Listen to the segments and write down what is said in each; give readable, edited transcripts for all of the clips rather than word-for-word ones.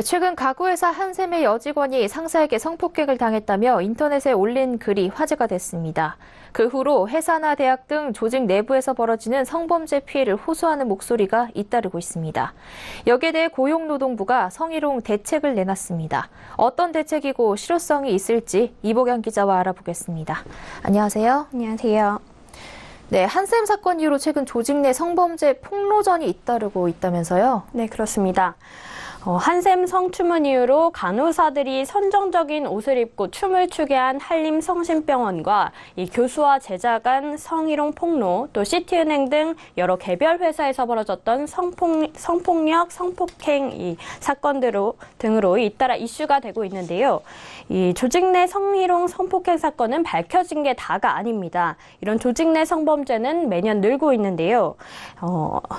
최근 가구회사 한샘의 여직원이 상사에게 성폭행을 당했다며 인터넷에 올린 글이 화제가 됐습니다. 그 후로 회사나 대학 등 조직 내부에서 벌어지는 성범죄 피해를 호소하는 목소리가 잇따르고 있습니다. 여기에 대해 고용노동부가 성희롱 대책을 내놨습니다. 어떤 대책이고 실효성이 있을지 이보경 기자와 알아보겠습니다. 안녕하세요. 안녕하세요. 네, 한샘 사건 이후로 최근 조직 내 성범죄 폭로전이 잇따르고 있다면서요? 네, 그렇습니다. 한샘 성추문 이후로 간호사들이 선정적인 옷을 입고 춤을 추게 한 한림성심병원과 이 교수와 제자 간 성희롱 폭로, 또 시티은행 등 여러 개별 회사에서 벌어졌던 성폭력, 성폭행 이 등으로 잇따라 이슈가 되고 있는데요. 이 조직 내 성희롱, 성폭행 사건은 밝혀진 게 다가 아닙니다. 이런 조직 내 성범죄는 매년 늘고 있는데요.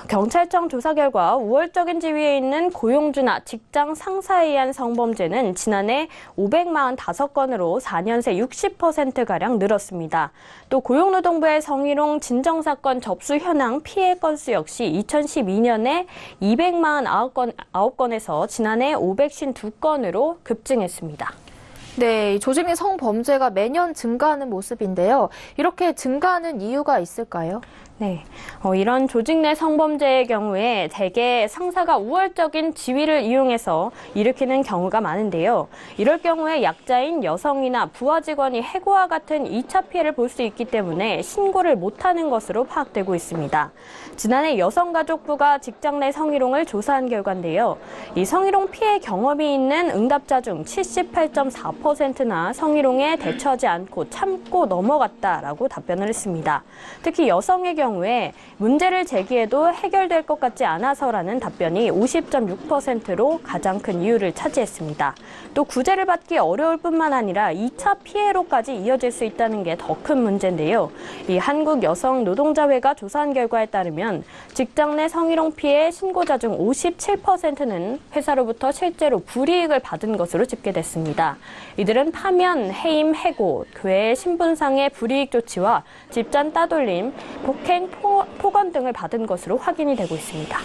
경찰청 조사 결과 우월적인 지위에 있는 고용주나 직장 상사에 의한 성범죄는 지난해 545건으로 4년 새 60%가량 늘었습니다. 또 고용노동부의 성희롱 진정사건 접수 현황 피해 건수 역시 2012년에 249건에서 지난해 552건으로 급증했습니다. 네, 조직 내 성범죄가 매년 증가하는 모습인데요. 이렇게 증가하는 이유가 있을까요? 네, 이런 조직 내 성범죄의 경우에 대개 상사가 우월적인 지위를 이용해서 일으키는 경우가 많은데요. 이럴 경우에 약자인 여성이나 부하 직원이 해고와 같은 2차 피해를 볼 수 있기 때문에 신고를 못하는 것으로 파악되고 있습니다. 지난해 여성가족부가 직장 내 성희롱을 조사한 결과인데요. 이 성희롱 피해 경험이 있는 응답자 중 78.4%나 성희롱에 대처하지 않고 참고 넘어갔다라고 답변을 했습니다. 특히 여성의 경우에 문제를 제기해도 해결될 것 같지 않아서라는 답변이 50.6%로 가장 큰 이유를 차지했습니다. 또 구제를 받기 어려울 뿐만 아니라 2차 피해로까지 이어질 수 있다는 게 더 큰 문제인데요. 이 한국여성노동자회가 조사한 결과에 따르면 직장 내 성희롱 피해 신고자 중 57%는 회사로부터 실제로 불이익을 받은 것으로 집계됐습니다. 이들은 파면, 해임, 해고, 교회 신분상의 불이익 조치와 집단 따돌림, 폭행, 폭언 등을 받은 것으로 확인이 되고 있습니다.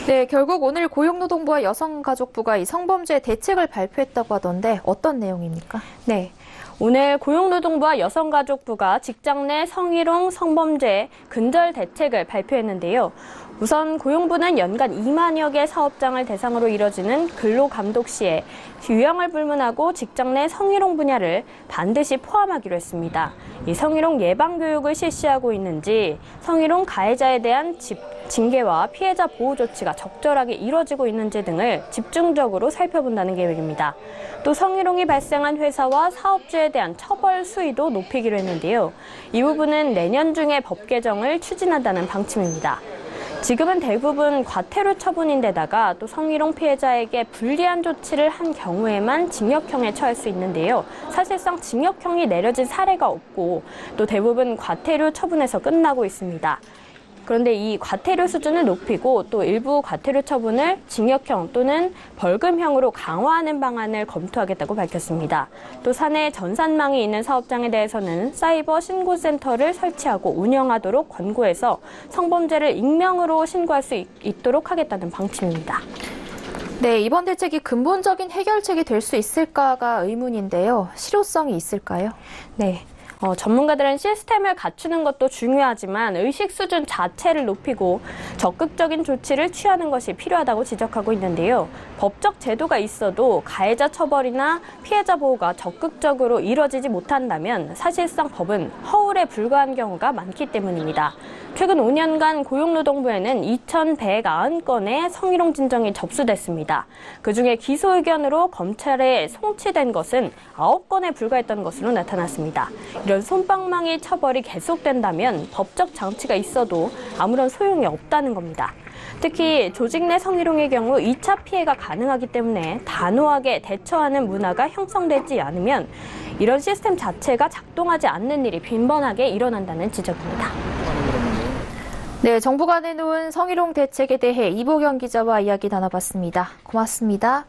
네, 결국 오늘 고용노동부와 여성가족부가 이 성범죄 대책을 발표했다고 하던데 어떤 내용입니까? 네. 오늘 고용노동부와 여성가족부가 직장 내 성희롱, 성범죄 근절 대책을 발표했는데요. 우선 고용부는 연간 2만여 개 사업장을 대상으로 이뤄지는 근로감독 시에 유형을 불문하고 직장 내 성희롱 분야를 반드시 포함하기로 했습니다. 이 성희롱 예방 교육을 실시하고 있는지, 성희롱 가해자에 대한 징계와 피해자 보호 조치가 적절하게 이뤄지고 있는지 등을 집중적으로 살펴본다는 계획입니다. 또 성희롱이 발생한 회사와 사업주에 대한 처벌 수위도 높이기로 했는데요. 이 부분은 내년 중에 법 개정을 추진한다는 방침입니다. 지금은 대부분 과태료 처분인데다가 또 성희롱 피해자에게 불리한 조치를 한 경우에만 징역형에 처할 수 있는데요. 사실상 징역형이 내려진 사례가 없고 또 대부분 과태료 처분에서 끝나고 있습니다. 그런데 이 과태료 수준을 높이고 또 일부 과태료 처분을 징역형 또는 벌금형으로 강화하는 방안을 검토하겠다고 밝혔습니다. 또 사내 전산망이 있는 사업장에 대해서는 사이버 신고센터를 설치하고 운영하도록 권고해서 성범죄를 익명으로 신고할 수 있도록 하겠다는 방침입니다. 네, 이번 대책이 근본적인 해결책이 될 수 있을까가 의문인데요. 실효성이 있을까요? 네. 전문가들은 시스템을 갖추는 것도 중요하지만 의식 수준 자체를 높이고 적극적인 조치를 취하는 것이 필요하다고 지적하고 있는데요. 법적 제도가 있어도 가해자 처벌이나 피해자 보호가 적극적으로 이뤄지지 못한다면 사실상 법은 허울에 불과한 경우가 많기 때문입니다. 최근 5년간 고용노동부에는 2,190건의 성희롱 진정이 접수됐습니다. 그중에 기소 의견으로 검찰에 송치된 것은 9건에 불과했던 것으로 나타났습니다. 이런 솜방망이 처벌이 계속된다면 법적 장치가 있어도 아무런 소용이 없다는 겁니다. 특히 조직 내 성희롱의 경우 2차 피해가 가능하기 때문에 단호하게 대처하는 문화가 형성되지 않으면 이런 시스템 자체가 작동하지 않는 일이 빈번하게 일어난다는 지적입니다. 네, 정부가 내놓은 성희롱 대책에 대해 이보경 기자와 이야기 나눠봤습니다. 고맙습니다.